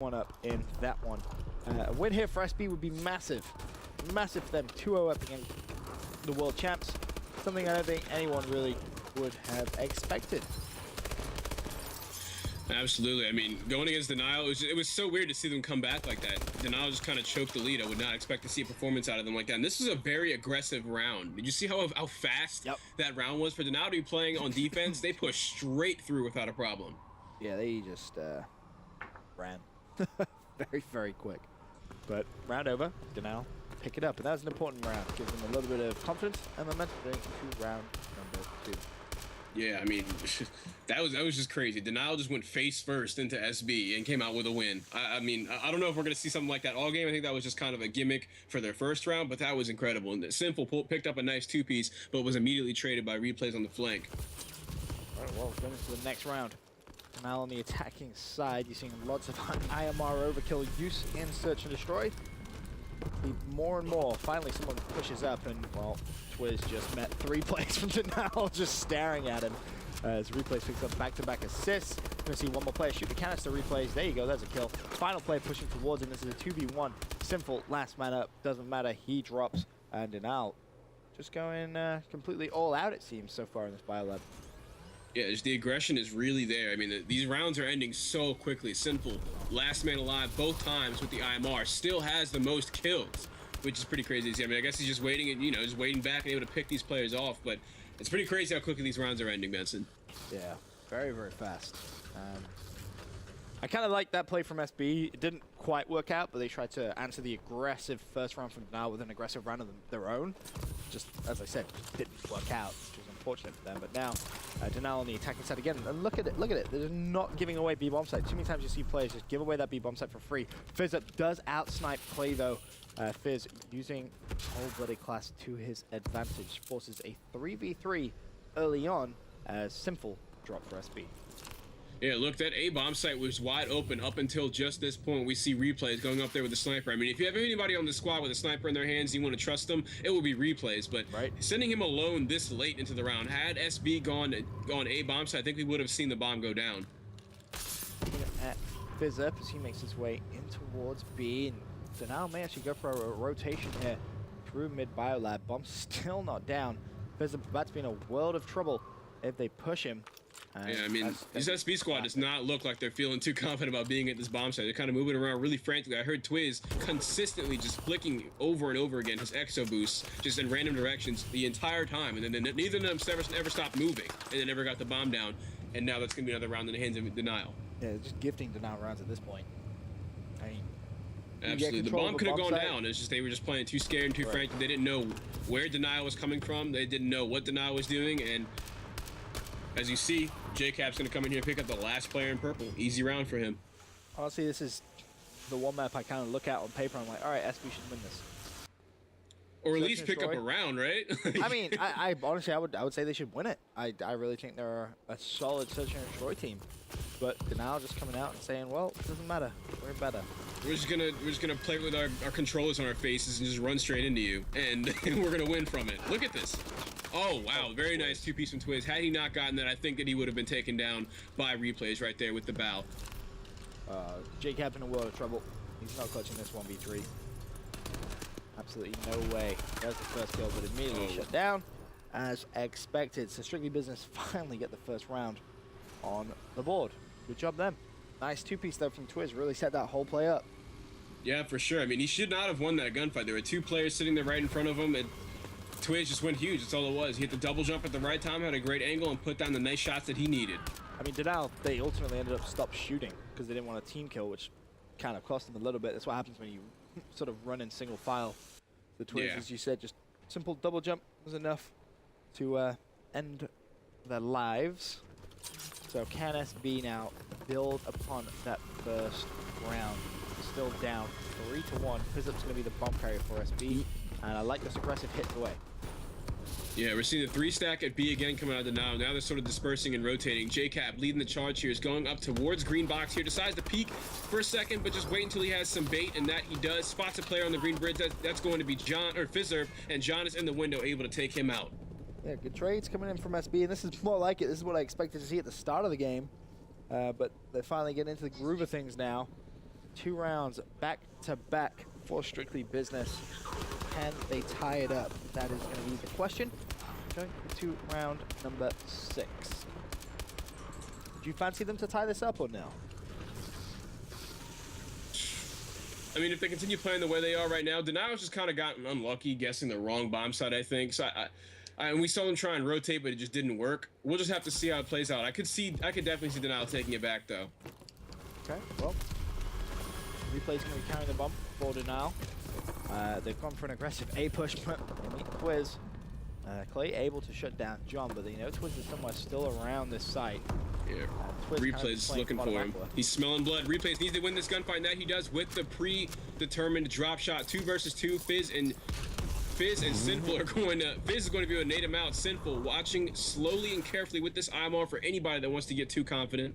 one up in that one. A win here for SB would be massive. Massive for them. 2-0 up against the world champs. Something I don't think anyone really would have expected. Absolutely. I mean, going against Denial, it was so weird to see them come back like that. Denial just kind of choked the lead. I would not expect to see a performance out of them like that. And this was a very aggressive round. Did you see how fast that round was for Denial to be playing on defense? They pushed straight through without a problem. Yeah, they just ran very, very quick. But round over, Denial pick it up. And that was an important round. Gives them a little bit of confidence and momentum going into round number 2. Yeah, I mean, that was just crazy. Denial just went face first into SB and came out with a win. I mean, I don't know if we're going to see something like that all game. I think that was just kind of a gimmick for their first round, but that was incredible. And Simple picked up a nice 2-piece, but was immediately traded by replays on the flank. All right, well, going into the next round. Denial on the attacking side. You're seeing lots of IMR overkill use in Search and Destroy. More and more. Finally, someone pushes up, and, well, Twiz just met 3 plays from Denial just staring at him. As Replays picks up back-to-back assists. We're going to see one more player shoot the canister. Replays. There you go. There's a kill. Final player pushing towards him. This is a 2v1. Simple. Last man up. Doesn't matter. He drops. And Denial just going completely all out, it seems, so far in this biolab. Yeah, the aggression is really there. I mean, these rounds are ending so quickly. Simple, last man alive both times with the IMR, still has the most kills, which is pretty crazy to see. I mean, I guess he's just waiting and, just waiting back and able to pick these players off, but it's pretty crazy how quickly these rounds are ending, Benson. Yeah, very, very fast. I kind of like that play from SB. It didn't quite work out, but they tried to answer the aggressive first round from Denial with an aggressive round of their own. Just, as I said, didn't work out, which was unfortunate for them. But now, Denial on the attacking side again. And look at it. They're not giving away B-bomb site. Too many times you see players just give away that B-bomb site for free. FizzUp does out-snipe play, though. Fizz using cold-blooded class to his advantage. Forces a 3v3 early on as Simple drop for SB. Yeah, look, that A-bomb site was wide open up until just this point. We see replays going up there with the sniper. I mean, if you have anybody on the squad with a sniper in their hands, you want to trust them, it will be replays. But sending him alone this late into the round, had SB gone A-bomb site, I think we would have seen the bomb go down. At FizzUp as he makes his way in towards B. And Denial may actually go for a rotation here through mid-biolab. Bomb still not down. FizzUp about to be in a world of trouble if they push him. Yeah, I mean, this SB squad does not look like they're feeling too confident about being at this bomb site. They're kind of moving around really frantically. I heard Twiz consistently just flicking over and over again his exo boosts just in random directions the entire time. And then neither of them ever stopped moving and they never got the bomb down. And now that's going to be another round in the hands of Denial. Yeah, just gifting Denial rounds at this point. I mean, absolutely. The bomb could have gone down. It's just they were just playing too scared and too frantic. They didn't know where Denial was coming from. They didn't know what Denial was doing. And as you see, JCap's going to come in here and pick up the last player in purple. Easy round for him. Honestly, this is the one map I kind of look at on paper. I'm like, all right, SB should win this. Or at least pick up a round, right? I mean, I honestly, I would say they should win it. I really think they're a solid Search and Destroy team. But Denial just coming out and saying, well, it doesn't matter. We're better. We're just gonna play with our controllers on our faces and just run straight into you, and we're gonna win from it. Look at this. Oh wow, very nice 2-piece from Twiz. Had he not gotten that, I think that he would have been taken down by replays right there with the bow. JCap's in a world of trouble. He's not clutching this 1v3. Absolutely no way. There's the first kill, but immediately shut down as expected. So Strictly Business finally get the first round on the board. Good job them. Nice 2-piece though from Twiz. Really set that whole play up. Yeah, for sure. I mean, he should not have won that gunfight. There were 2 players sitting there right in front of him, and Twiz just went huge. That's all it was. He hit the double jump at the right time, had a great angle, and put down the nice shots that he needed. I mean, Denial, they ultimately ended up stopped shooting because they didn't want a team kill, which kind of cost them a little bit. That's what happens when you sort of run in single file. The Twiz, as you said, just simple double jump was enough to end their lives. So can SB now build upon that first round? Still down 3-1. FizzUp's going to be the bomb carrier for SB, and I like this aggressive hit away. Yeah, we're seeing the 3-stack at B again coming out of the now. Now they're sort of dispersing and rotating. JCap leading the charge here, is going up towards green box here. Decides to peek for a second, but just wait until he has some bait, and that he does. Spots a player on the green bridge. That's going to be FizzUp, and John is in the window, able to take him out. Yeah, good trades coming in from SB, and this is more like it. This is what I expected to see at the start of the game, but they finally get into the groove of things now. 2 rounds back to back for Strictly Business. Can they tie it up? That is going to be the question. Going to round number 6. Do you fancy them to tie this up or no? I mean, if they continue playing the way they are right now, Denial's just kind of gotten unlucky guessing the wrong bomb site, I think. So and we saw them try and rotate, but it just didn't work. We'll just have to see how it plays out. I could definitely see Denial taking it back, though. Okay, well, Replay's going to be carrying the bomb for Denial. They've gone for an aggressive A push, but they meet Twiz. Clay able to shut down John, but they know Twiz is somewhere still around this site. Yeah, Replay's looking for him. He's smelling blood. Replays needs to win this gunfight, and that he does with the predetermined drop shot. 2 versus 2. Fizz and Sinful are going to... Fizz is going to be able to nade him out. Sinful watching slowly and carefully with this IMR for anybody that wants to get too confident.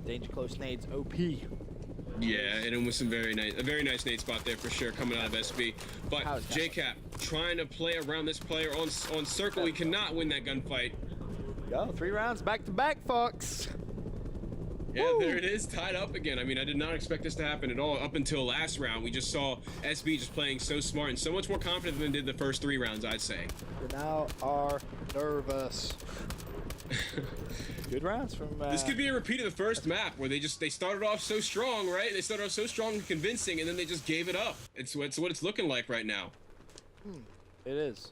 Danger close nades, OP. Yeah, and it was a very nice nade spot there for sure coming out of SB. But JCap trying to play around this player on circle. He cannot win that gunfight. Go 3 rounds back to back, Fox. Yeah, there it is, tied up again. I mean, I did not expect this to happen at all up until last round. We just saw SB just playing so smart and so much more confident than did the first 3 rounds, I'd say. They now are nervous. Good rounds from... This could be a repeat of the first map where they started off so strong, right? They started off so strong and convincing, and then they just gave it up. It's what it's looking like right now. It is.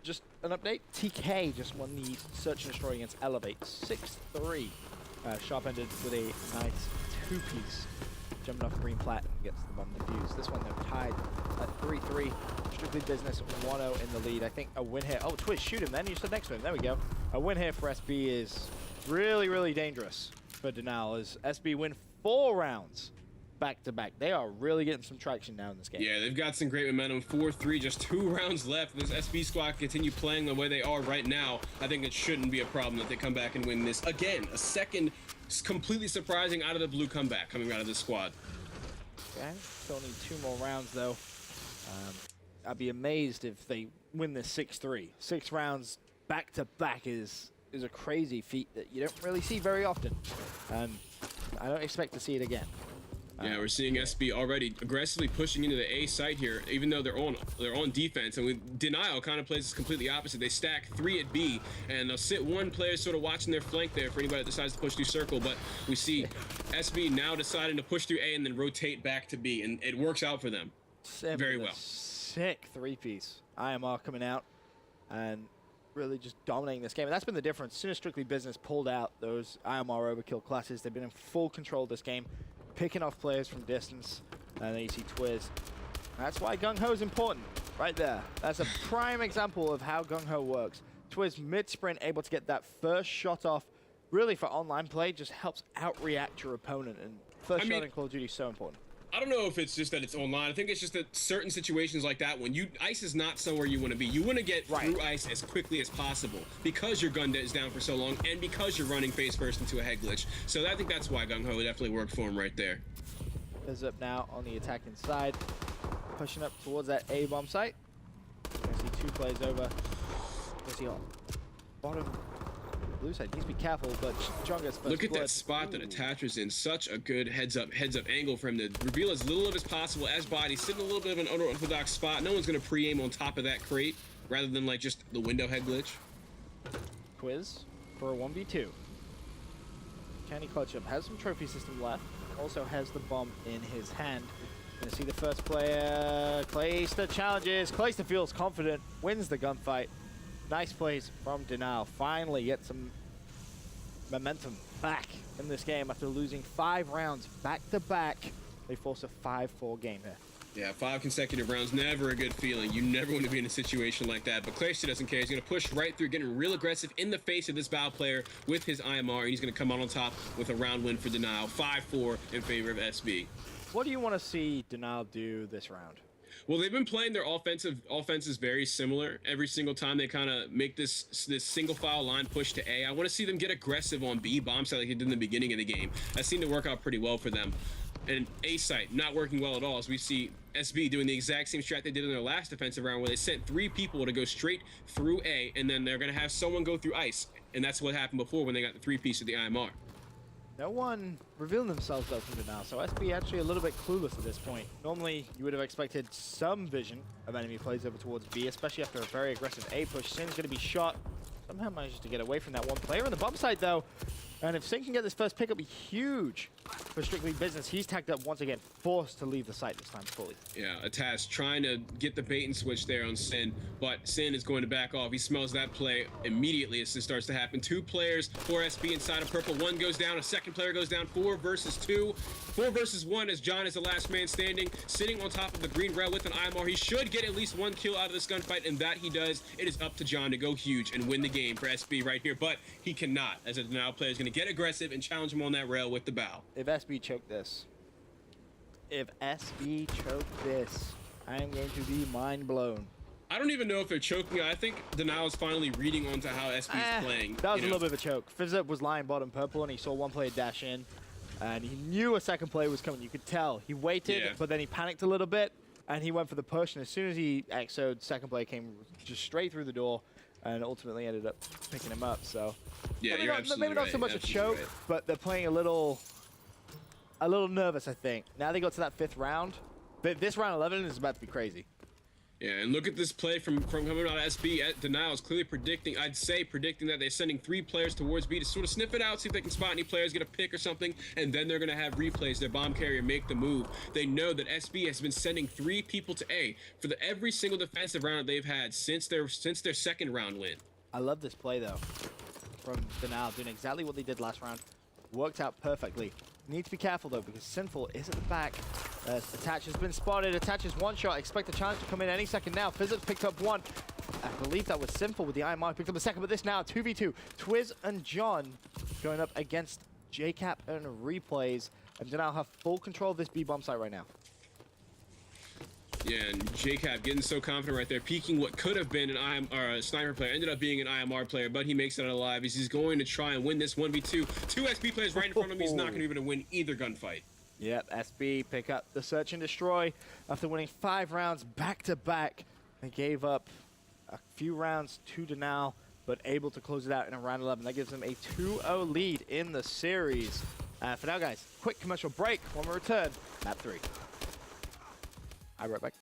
Just an update. TK just won the Search and Destroy against Elevate 6-3. Sharp-ended with a nice 2-piece. Jumping off green plat and gets the bomb defused. This one, though, tied at 3-3. Strictly Business 1-0 in the lead. I think a win here. Oh, Twiz, shoot him then. You stood next to him. There we go. A win here for SB is really, really dangerous for Denial as SB win 4 rounds back to back. They are really getting some traction now in this game. Yeah, they've got some great momentum. 4-3, just 2 rounds left. This SB squad continue playing the way they are right now. I think it shouldn't be a problem that they come back and win this again. A second completely surprising out of the blue comeback coming out of this squad. Okay, still need 2 more rounds though. I'd be amazed if they win this 6-3. 6 rounds back to back is a crazy feat that you don't really see very often. And I don't expect to see it again. Yeah, we're seeing SB already aggressively pushing into the A site here, even though they're on defense. And with Denial kind of plays this completely opposite. They stack 3 at B, and they'll sit 1 player sort of watching their flank there for anybody that decides to push through circle. But we see SB now deciding to push through A and then rotate back to B, and it works out for them very well. Sick 3-piece. IMR coming out and really just dominating this game. And that's been the difference. As soon as Strictly Business pulled out those IMR overkill classes, they've been in full control of this game, picking off players from distance. And then you see Twiz. That's why Gung Ho is important right there. That's a prime example of how Gung Ho works. Twiz mid-sprint able to get that first shot off. Really for online play, just helps out-react your opponent. And first shot in Call of Duty is so important. I don't know if it's just that it's online. I think it's just that certain situations like that, when ice is not somewhere you want to be. You want to get through ice as quickly as possible because your gun is down for so long and because you're running face first into a head glitch. So I think that's why Gung Ho definitely worked for him right there. Is up now on the attacking side, pushing up towards that A bomb site. You're gonna see 2 plays over. Where's he on? Bottom blue side. Needs to be careful, but John gets first. Look at that spot that attaches in. Such a good heads up angle for him to reveal as little of as possible as body. Sitting a little bit of an unorthodox spot. No one's gonna pre-aim on top of that crate rather than like just the window head glitch. Quiz for a 1v2. Can he clutch up? Has some trophy system left. Also has the bomb in his hand. Gonna see the first player. Clayster challenges. Clayster feels confident. Wins the gunfight. Nice plays from Denial. Finally get some momentum back in this game after losing 5 rounds back to back. They force a 5-4 game here. Yeah, 5 consecutive rounds, never a good feeling. You never want to be in a situation like that. But Clayster doesn't care. He's going to push right through, getting real aggressive in the face of this Bow player with his IMR, and he's going to come out on top with a round win for Denial. 5-4 in favor of SB. What do you want to see Denial do this round? Well, they've been playing their offenses very similar. Every single time they kind of make this single file line push to A. I want to see them get aggressive on B bomb site like they did in the beginning of the game. That seemed to work out pretty well for them. And A site not working well at all, as we see SB doing the exact same strat they did in their last defensive round where they sent 3 people to go straight through A, and then they're going to have someone go through ice. And that's what happened before when they got the 3-piece of the IMR. No one revealing themselves though from now, so SB actually a little bit clueless at this point. Normally, you would have expected some vision of enemy plays over towards B, especially after a very aggressive A push. Sin's going to be shot. Somehow manages to get away from that one player on the bomb side though. And if Sin can get this first pick, it'll be huge for Strictly Business. He's tagged up once again, forced to leave the site this time fully. Yeah, Ataz trying to get the bait and switch there on Sin, but Sin is going to back off. He smells that play immediately as this starts to happen. 2 players for SB inside of purple. 1 goes down, a second player goes down. 4 versus 2. 4 versus 1 as John is the last man standing, sitting on top of the green rail with an IMR. He should get at least 1 kill out of this gunfight, and that he does. It is up to John to go huge and win the game for SB right here, but he cannot, as a denial player is going to get aggressive and challenge him on that rail with the bow. If SB choke this, I am going to be mind blown. I don't even know if they're choking. I think Denial is finally reading onto how SB is playing. That was a little bit of a choke. Fizzip was lying bottom purple, and he saw one player dash in, and he knew a second player was coming. You could tell. He waited, but then he panicked a little bit, and he went for the push, and as soon as he exoed, second player came just straight through the door, and ultimately ended up picking him up. So yeah, maybe not so much a choke, but they're playing a little nervous, I think. Now they got to that 5th round, but this round 11 is about to be crazy. Yeah, and look at this play from coming out of SB. Denial is clearly predicting that they're sending 3 players towards B to sort of sniff it out, see if they can spot any players, get a pick or something, and then they're going to have replays. Their bomb carrier make the move. They know that SB has been sending 3 people to A for every single defensive round they've had since their second round win. I love this play though from Denial, doing exactly what they did last round. Worked out perfectly. Need to be careful though, because Sinful is at the back. Attach has been spotted. Attach is 1 shot. Expect the challenge to come in any second now. Fizzip picked up 1. I believe that was Sinful with the IMR. Picked up a second, but this now 2v2. Twiz and John going up against JCap and Replays. And Denial have full control of this B bomb site right now. Yeah, and JCap getting so confident right there, peeking what could have been a sniper player, ended up being an IMR player, but he makes it out alive. He's going to try and win this 1v2. 2 SB players right in front of him. He's not going to be able to win either gunfight. Yep, SB pick up the search and destroy after winning 5 rounds back-to-back. They gave up a few rounds to Denial, but able to close it out in a round 11. That gives them a 2-0 lead in the series. For now, guys, quick commercial break. When we return, map 3. I'll be right back.